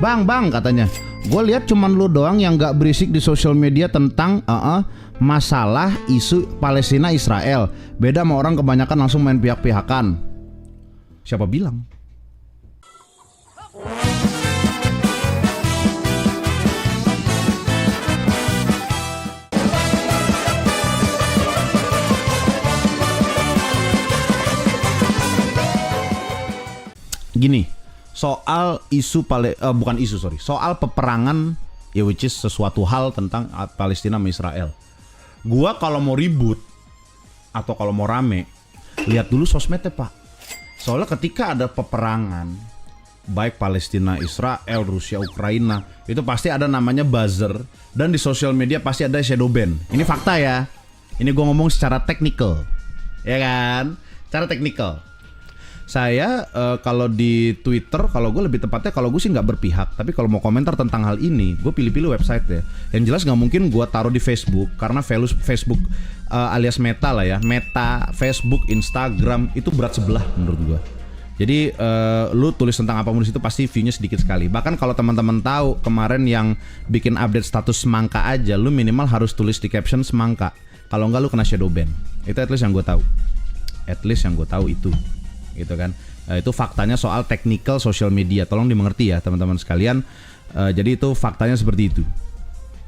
Bang katanya, gue lihat cuman lu doang yang gak berisik di sosial media tentang masalah isu Palestina Israel. Beda sama orang kebanyakan langsung main pihak-pihakan. Siapa bilang? Gini, soal isu soal peperangan ya, which is sesuatu hal tentang Palestina sama Israel. Gua kalau mau ribut atau kalau mau rame, lihat dulu sosmednya, Pak. Soalnya ketika ada peperangan baik Palestina, Israel, Rusia, Ukraina, itu pasti ada namanya buzzer, dan di sosial media pasti ada shadow ban. Ini fakta ya. Ini gua ngomong secara technical. Ya kan? Secara technical. Saya kalau di Twitter, kalau gue lebih tepatnya kalau gue sih nggak berpihak. Tapi kalau mau komentar tentang hal ini, gue pilih-pilih website ya. Yang jelas nggak mungkin gue taruh di Facebook, karena values Facebook alias Meta lah ya. Meta, Facebook, Instagram itu berat sebelah menurut gue. Jadi lu tulis tentang apapun di situ pasti view-nya sedikit sekali. Bahkan kalau teman-teman tahu kemarin yang bikin update status semangka aja, lu minimal harus tulis di caption semangka. Kalau nggak lu kena shadow ban. Itu at least yang gue tahu. At least yang gue tahu itu. Gitu kan, itu faktanya soal technical social media, tolong dimengerti ya teman-teman sekalian. Jadi itu faktanya seperti itu,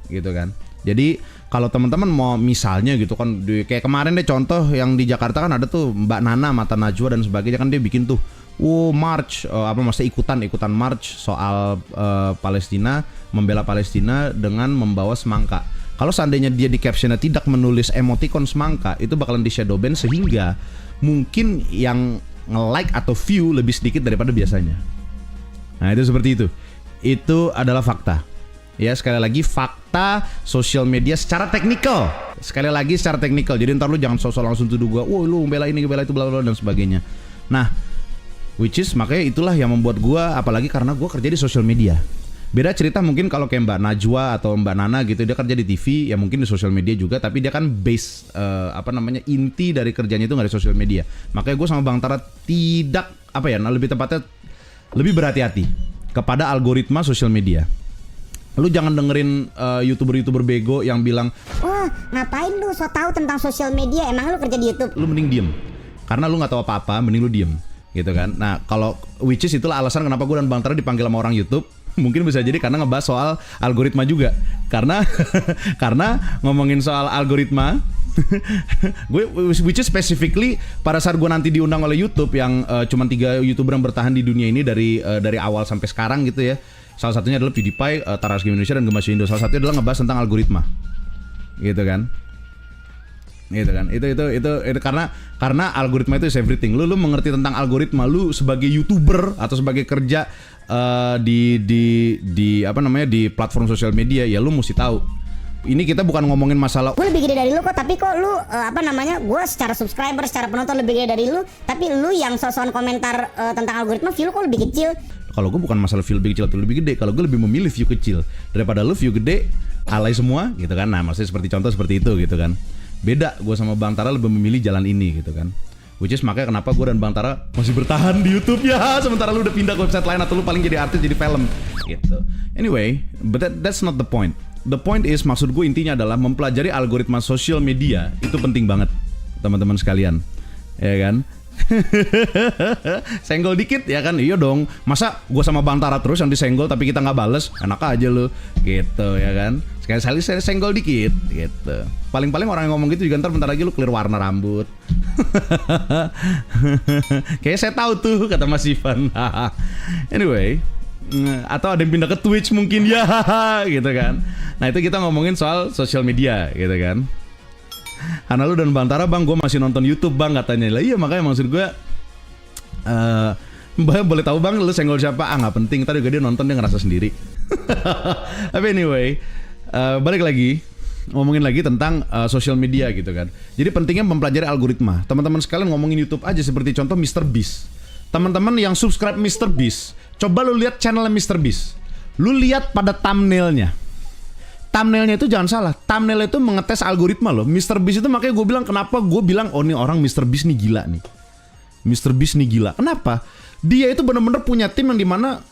gitu kan. Jadi kalau teman-teman mau misalnya gitu kan, kayak kemarin deh contoh yang di Jakarta kan ada tuh Mbak Nana Mata Najwa dan sebagainya kan, dia bikin tuh march ikutan march soal Palestina, membela Palestina dengan membawa semangka. Kalau seandainya dia di captionnya tidak menulis emoticon semangka, itu bakalan di shadow ban sehingga mungkin yang nge-like atau view lebih sedikit daripada biasanya. Nah itu seperti itu. Itu adalah fakta. Ya sekali lagi fakta sosial media secara teknikal. Sekali lagi secara teknikal. Jadi ntar lu jangan sosok langsung tuduh gua, "Woi lu bela ini, bela itu, bla bla," dan sebagainya. Nah, which is makanya itulah yang membuat gua, apalagi karena gua kerja di sosial media. Beda cerita mungkin kalau kayak Mbak Najwa atau Mbak Nana gitu, dia kerja di TV, ya mungkin di sosial media juga, tapi dia kan base inti dari kerjanya itu nggak di sosial media. Makanya gue sama Bang Tara tidak lebih tepatnya lebih berhati-hati kepada algoritma sosial media. Lu jangan dengerin youtuber bego yang bilang, "Wah, ngapain lu so tahu tentang sosial media? Emang lu kerja di YouTube?" Lu mending diem, karena lu nggak tahu apa-apa, mending lu diem, gitu kan. Nah kalau which is itulah alasan kenapa gue dan Bang Tara dipanggil sama orang YouTube. Mungkin bisa jadi karena ngebahas soal algoritma juga. Karena ngomongin soal algoritma, gue which is specifically pada saat gue nanti diundang oleh YouTube yang cuma 3 YouTuber yang bertahan di dunia ini dari awal sampai sekarang gitu ya. Salah satunya adalah PewDiePie, Taras Game Indonesia dan Gemas Indo. Salah satunya adalah ngebahas tentang algoritma. Gitu kan. Itu karena algoritma itu is everything. Lu mengerti tentang algoritma, lu sebagai YouTuber atau sebagai kerja di platform sosial media, ya lu mesti tahu. Ini kita bukan ngomongin masalah gue lebih gede dari lu kok, tapi kok lu gue secara subscriber, secara penonton lebih gede dari lu, tapi lu yang sosokan komentar tentang algoritma, view lu kok lebih kecil. Kalau gue bukan masalah view lebih kecil atau lebih gede, kalau gue lebih memilih view kecil daripada lu view gede alay semua gitu kan. Nah maksudnya seperti contoh seperti itu gitu kan. Beda, gue sama Bang Tara lebih memilih jalan ini gitu kan. Which is makanya kenapa gue dan Bang Tara masih bertahan di YouTube ya, sementara lu udah pindah ke website lain atau lu paling jadi artis, jadi film gitu. Anyway, but that's not the point. The point is, maksud gue intinya adalah mempelajari algoritma sosial media itu penting banget, teman-teman sekalian, ya kan? Senggol dikit ya kan, iya dong. Masa gue sama Bang Tara terus yang disenggol tapi kita nggak bales, enak aja lu gitu ya kan. Sekali-sekali saya senggol dikit gitu. Paling-paling orang yang ngomong gitu juga ntar bentar lagi lu clear warna rambut. Kayaknya saya tahu tuh kata Mas Ivan. Anyway, atau ada yang pindah ke Twitch mungkin ya gitu kan. Nah itu kita ngomongin soal sosial media gitu kan. Karena lu dan Bang Tara, Bang, gue masih nonton YouTube, Bang, katanya. Lah iya, makanya maksud gue boleh tahu, Bang, lu senggol siapa? Ah, nggak penting, tadi juga dia nonton, dia ngerasa sendiri. Tapi anyway, balik lagi, ngomongin lagi tentang social media gitu kan. Jadi pentingnya mempelajari algoritma. Teman-teman sekalian ngomongin YouTube aja, seperti contoh MrBeast. Teman-teman yang subscribe MrBeast, coba lu lihat channel MrBeast. Lu lihat pada thumbnailnya. Thumbnailnya itu jangan salah, thumbnail itu mengetes algoritma loh. MrBeast itu makanya gue bilang, kenapa gue bilang, oh nih orang MrBeast nih gila nih. MrBeast nih gila. Kenapa? Dia itu benar-benar punya tim yang dimana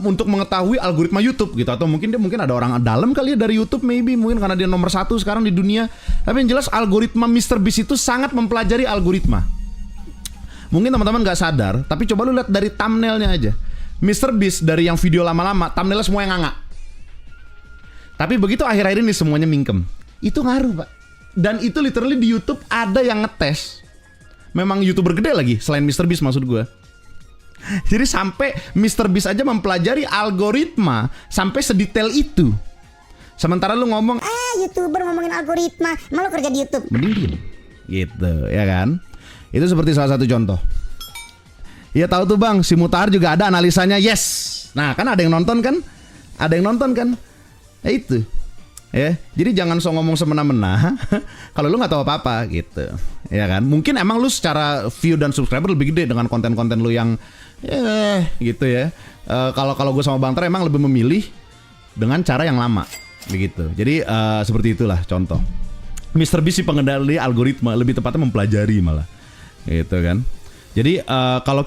untuk mengetahui algoritma YouTube gitu, atau mungkin ada orang dalam kali ya dari YouTube, maybe mungkin karena dia nomor 1 sekarang di dunia. Tapi yang jelas algoritma MrBeast itu sangat mempelajari algoritma. Mungkin teman-teman nggak sadar, tapi coba lu lihat dari thumbnailnya aja. MrBeast dari yang video lama-lama, thumbnailnya semua yang nganga. Tapi begitu akhir-akhir ini semuanya mingkem. Itu ngaruh, Pak. Dan itu literally di YouTube ada yang ngetes. Memang YouTuber gede lagi, selain MrBeast maksud gue. Jadi sampai MrBeast aja mempelajari algoritma sampai sedetail itu. Sementara lu ngomong, YouTuber ngomongin algoritma, emang lu kerja di YouTube? mending diem. Gitu, ya kan? Itu seperti salah satu contoh. Ya tahu tuh Bang, si Mutar juga ada analisanya. Yes. Nah, kan ada yang nonton kan? Ada yang nonton kan? Ya itu. Ya, jadi jangan sok ngomong semena-mena kalau lu nggak tahu apa-apa gitu. Ya kan? Mungkin emang lu secara view dan subscriber lebih gede dengan konten-konten lu yang gitu ya. Kalau gue sama Bang Tar emang lebih memilih dengan cara yang lama begitu. Jadi seperti itulah contoh. MrBeast si pengendali algoritma, lebih tepatnya mempelajari malah. Gitu kan. Jadi kalau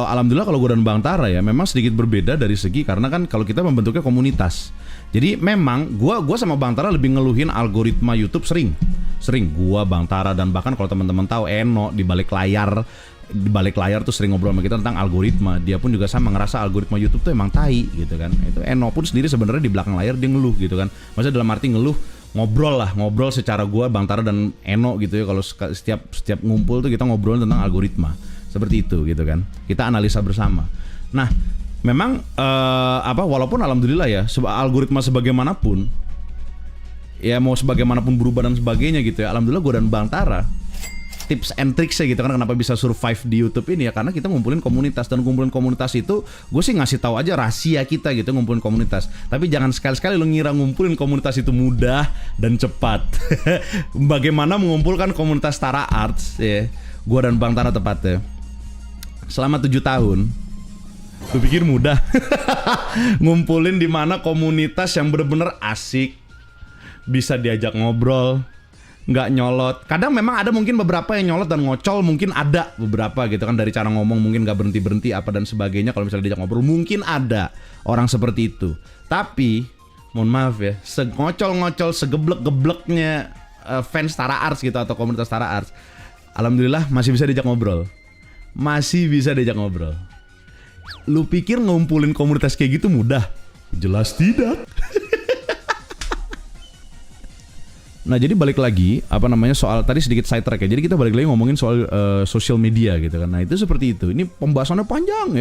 alhamdulillah kalau gue dan Bang Tara ya memang sedikit berbeda dari segi karena kan kalau kita membentuknya komunitas. Jadi memang gue sama Bang Tara lebih ngeluhin algoritma YouTube sering gue, Bang Tara, dan bahkan kalau teman-teman tahu Eno di balik layar tuh sering ngobrol sama kita tentang algoritma. Dia pun juga sama ngerasa algoritma YouTube tuh emang tai gitu kan. Itu Eno pun sendiri sebenarnya di belakang layar dia ngeluh gitu kan. Maksudnya dalam arti ngeluh ngobrol secara gue, Bang Tara dan Eno gitu ya. Kalau setiap ngumpul tuh kita ngobrol tentang algoritma seperti itu gitu kan. Kita analisa bersama. Nah, memang walaupun alhamdulillah ya algoritma sebagaimanapun ya mau sebagaimanapun berubah dan sebagainya gitu ya. Alhamdulillah gue dan Bang Tara tips and tricksnya gitu kan kenapa bisa survive di YouTube ini ya karena kita ngumpulin komunitas, dan ngumpulin komunitas itu gue sih ngasih tahu aja rahasia kita gitu ngumpulin komunitas. Tapi jangan sekali-sekali lo ngira ngumpulin komunitas itu mudah dan cepat. Bagaimana mengumpulkan komunitas Tara Arts ya, gue dan Bang Tara tepatnya selama 7 tahun. Lu pikir mudah? Ngumpulin di mana komunitas yang bener-bener asik, bisa diajak ngobrol, nggak nyolot. Kadang memang ada mungkin beberapa yang nyolot dan ngocol, mungkin ada beberapa gitu kan dari cara ngomong mungkin nggak berhenti apa dan sebagainya. Kalau misalnya diajak ngobrol mungkin ada orang seperti itu. Tapi mohon maaf ya, segocol-ngocol, segeblek-gebleknya fans Tara Arts gitu atau komunitas Tara Arts, alhamdulillah masih bisa diajak ngobrol. Masih bisa diajak ngobrol. Lu pikir ngumpulin komunitas kayak gitu mudah? Jelas tidak. Nah jadi balik lagi soal tadi sedikit side track ya. Jadi kita balik lagi ngomongin soal social media gitu kan. Nah itu seperti itu. Ini pembahasannya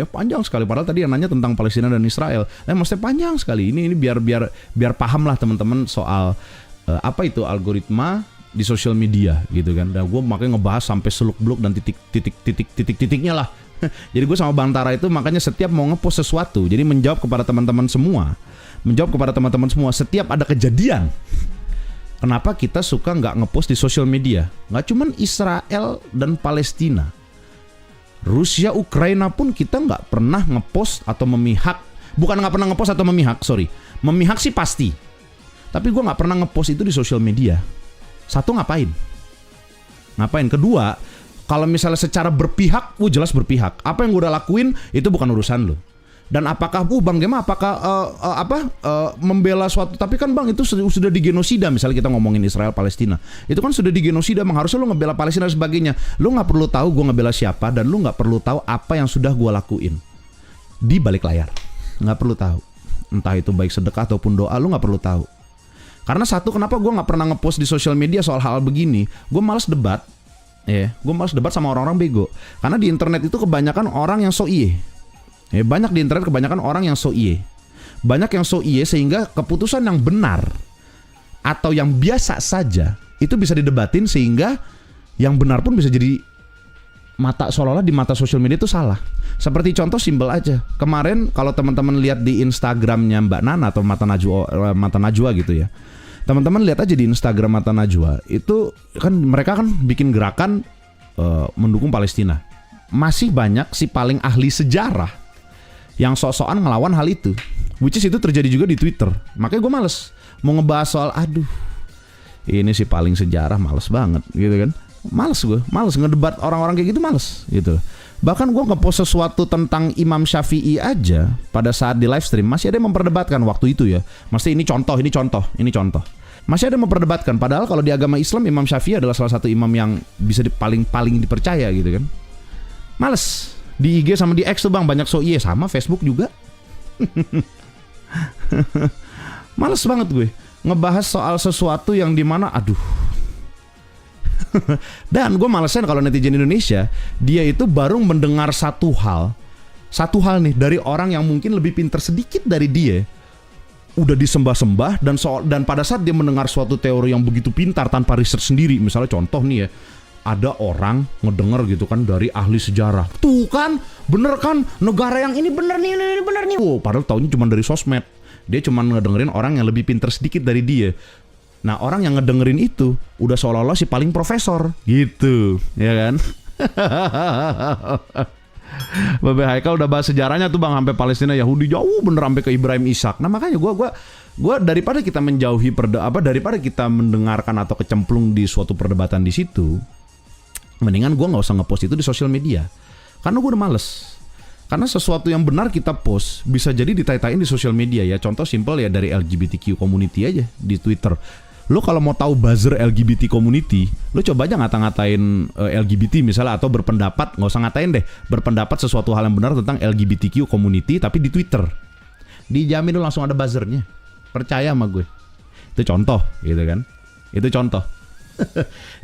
panjang sekali. Padahal tadi yang nanya tentang Palestina dan Israel. Maksudnya panjang sekali. Ini biar paham lah teman-teman soal apa itu algoritma di social media gitu kan. Dan gue makanya ngebahas sampai seluk-beluk dan titik-titiknya lah. Jadi gue sama Bang Tara itu makanya setiap mau ngepost sesuatu, jadi menjawab kepada teman-teman semua, setiap ada kejadian. Kenapa kita suka nggak ngepost di sosial media? Nggak cuman Israel dan Palestina, Rusia, Ukraina pun kita nggak pernah ngepost atau memihak. Bukan nggak pernah ngepost atau memihak, memihak sih pasti. Tapi gue nggak pernah ngepost itu di sosial media. Satu, ngapain? Kedua, kalau misalnya secara berpihak, jelas berpihak. Apa yang gue udah lakuin itu bukan urusan lo. Dan apakah Bang Gema membela suatu, tapi kan Bang itu sudah digenosida. Misalnya kita ngomongin Israel Palestina, itu kan sudah digenosida. Harusnya lo ngebela Palestina dan sebagainya. Lo nggak perlu tahu gue ngebela siapa, dan lo nggak perlu tahu apa yang sudah gue lakuin di balik layar. Nggak perlu tahu. Entah itu baik sedekah ataupun doa, lo nggak perlu tahu. Karena satu, kenapa gue nggak pernah ngepost di sosial media soal hal begini? Gue malas debat. Gue malas debat sama orang-orang bego. Karena di internet itu kebanyakan orang yang so iye. Banyak di internet kebanyakan orang yang so iye. Banyak yang so iye sehingga keputusan yang benar atau yang biasa saja itu bisa didebatin sehingga yang benar pun bisa jadi seolah-olah di mata sosial media itu salah. Seperti contoh simpel aja. Kemarin kalau teman-teman lihat di Instagramnya Mbak Nana atau Mata Najwa gitu ya. Teman-teman lihat aja di Instagram Mata Najwa, itu kan mereka kan bikin gerakan mendukung Palestina. Masih banyak si paling ahli sejarah yang sok-sokan ngelawan hal itu. Which is itu terjadi juga di Twitter. Makanya gue males mau ngebahas soal ini si paling sejarah, males banget gitu kan. Males ngedebat orang-orang kayak gitu, males gitu. Bahkan gue ngepost sesuatu tentang Imam Syafi'i aja pada saat di live stream masih ada yang memperdebatkan waktu itu ya. Mesti ini contoh. Masih ada yang memperdebatkan. Padahal kalau di agama Islam Imam Syafi'i adalah salah satu imam yang bisa paling dipercaya gitu kan. Males. Di IG sama di X tuh bang banyak sama Facebook juga. Males banget gue ngebahas soal sesuatu yang dimana aduh. Dan gue malesnya kalau netizen Indonesia dia itu baru mendengar satu hal nih dari orang yang mungkin lebih pintar sedikit dari dia udah disembah-sembah dan pada saat dia mendengar suatu teori yang begitu pintar tanpa riset sendiri, misalnya contoh nih ya, ada orang ngedenger gitu kan dari ahli sejarah, tuh kan bener kan negara yang ini bener nih. Wow, padahal taunya cuma dari sosmed. Dia cuma ngedengerin orang yang lebih pintar sedikit dari dia. Nah orang yang ngedengerin itu udah seolah-olah si paling profesor gitu, ya kan? Babe Haikal udah bahas sejarahnya tuh bang, sampai Palestina Yahudi jauh bener sampai ke Ibrahim Ishak. Nah makanya gue daripada kita menjauhi daripada kita mendengarkan atau kecemplung di suatu perdebatan di situ, mendingan gue nggak usah ngepost itu di sosial media, karena gue udah males. Karena sesuatu yang benar kita post bisa jadi ditai-taiin di sosial media ya. Contoh simple ya dari LGBTQ community aja di Twitter. Lo kalau mau tahu buzzer LGBT community, lo coba aja ngata-ngatain LGBT misalnya, atau berpendapat, nggak usah ngatain deh, berpendapat sesuatu hal yang benar tentang LGBTQ community tapi di Twitter, dijamin lo langsung ada buzzernya. Percaya sama gue. Itu contoh gitu kan. Itu contoh.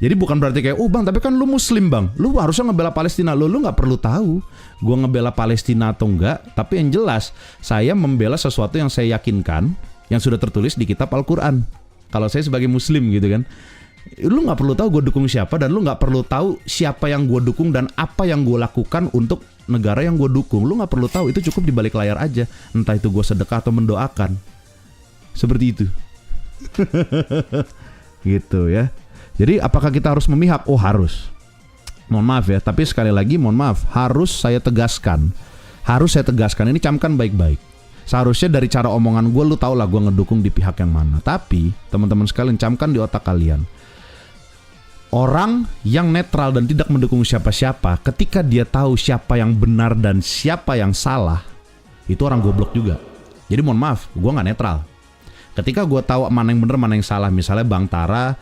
Jadi bukan berarti kayak bang tapi kan lu muslim bang, lu harusnya ngebela Palestina. Lu nggak perlu tahu gue ngebela Palestina atau enggak, tapi yang jelas saya membela sesuatu yang saya yakinkan, yang sudah tertulis di kitab Al-Quran. Kalau saya sebagai muslim gitu kan, lu nggak perlu tahu gue dukung siapa, dan lu nggak perlu tahu siapa yang gue dukung dan apa yang gue lakukan untuk negara yang gue dukung. Lu nggak perlu tahu, itu cukup di balik layar aja. Entah itu gue sedekah atau mendoakan, seperti itu. Gitu ya. Jadi apakah kita harus memihak? Oh harus. Mohon maaf ya, tapi sekali lagi mohon maaf, harus saya tegaskan. Ini camkan baik-baik. Seharusnya dari cara omongan gue, lu tau lah gue ngedukung di pihak yang mana. Tapi teman-teman sekalian, camkan di otak kalian, orang yang netral dan tidak mendukung siapa-siapa, ketika dia tahu siapa yang benar dan siapa yang salah, itu orang goblok juga. Jadi mohon maaf, gue gak netral. Ketika gue tahu mana yang benar mana yang salah, misalnya Bang Tara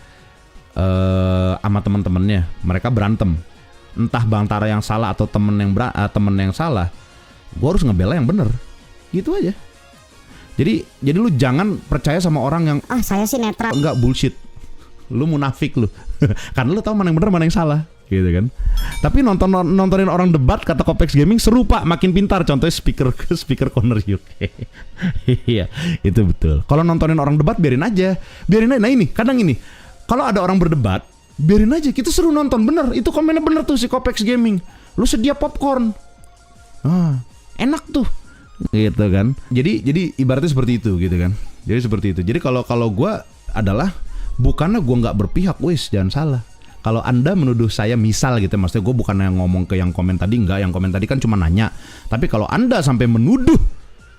sama teman-temannya mereka berantem, entah Bang Tara yang salah atau temen yang salah, gue harus ngebela yang bener, gitu aja. Jadi lu jangan percaya sama orang yang saya sih netral. Enggak, bullshit, lu munafik lu. Karena lu tahu mana yang bener mana yang salah, gitu kan. Tapi nontonin orang debat, kata Kopex Gaming, seru pak, makin pintar. Contohnya speaker corner UK. Iya, itu betul. Kalau nontonin orang debat biarin aja. Nah ini kadang ini, kalau ada orang berdebat, biarin aja, kita seru nonton. Bener, itu komennya bener tuh si Kopex Gaming. Lu sedia popcorn, enak tuh, gitu kan. Jadi ibaratnya seperti itu, gitu kan. Jadi seperti itu. Jadi kalau gue adalah, bukannya gue nggak berpihak, wis jangan salah. Kalau Anda menuduh saya misal gitu, maksudnya gue bukan yang ngomong ke yang komen tadi, enggak. Yang komen tadi kan cuma nanya. Tapi kalau Anda sampai menuduh,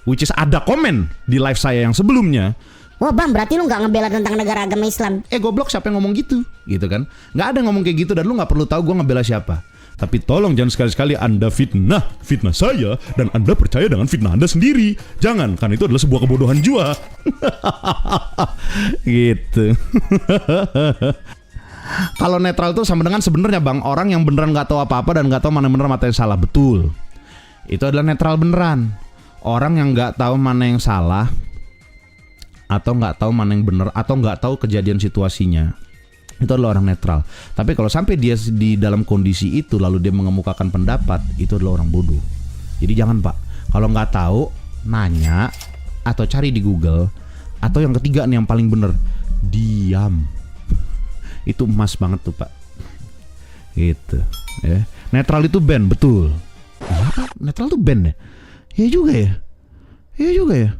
which is ada komen di live saya yang sebelumnya, wah bang, berarti lu gak ngebela tentang negara agama Islam. Goblok, siapa yang ngomong gitu? Gitu kan? Gak ada yang ngomong kayak gitu, dan lu gak perlu tahu gue ngebela siapa. Tapi tolong jangan sekali-sekali Anda fitnah saya, dan Anda percaya dengan fitnah Anda sendiri. Jangan, kan itu adalah sebuah kebodohan jua. Gitu. Kalau netral itu sama dengan sebenarnya bang, orang yang beneran gak tahu apa-apa dan gak tahu mana yang bener mana yang salah. Betul. Itu adalah netral beneran. Orang yang gak tahu mana yang salah, atau nggak tahu mana yang benar, atau nggak tahu kejadian situasinya, itu adalah orang netral. Tapi kalau sampai dia di dalam kondisi itu lalu dia mengemukakan pendapat, itu adalah orang bodoh. Jadi jangan pak, kalau nggak tahu nanya atau cari di Google, atau yang ketiga nih yang paling bener, diam. Itu emas banget tuh pak. Gitu ya. Netral itu band, betul. Ya, netral tuh band ya. Iya juga ya.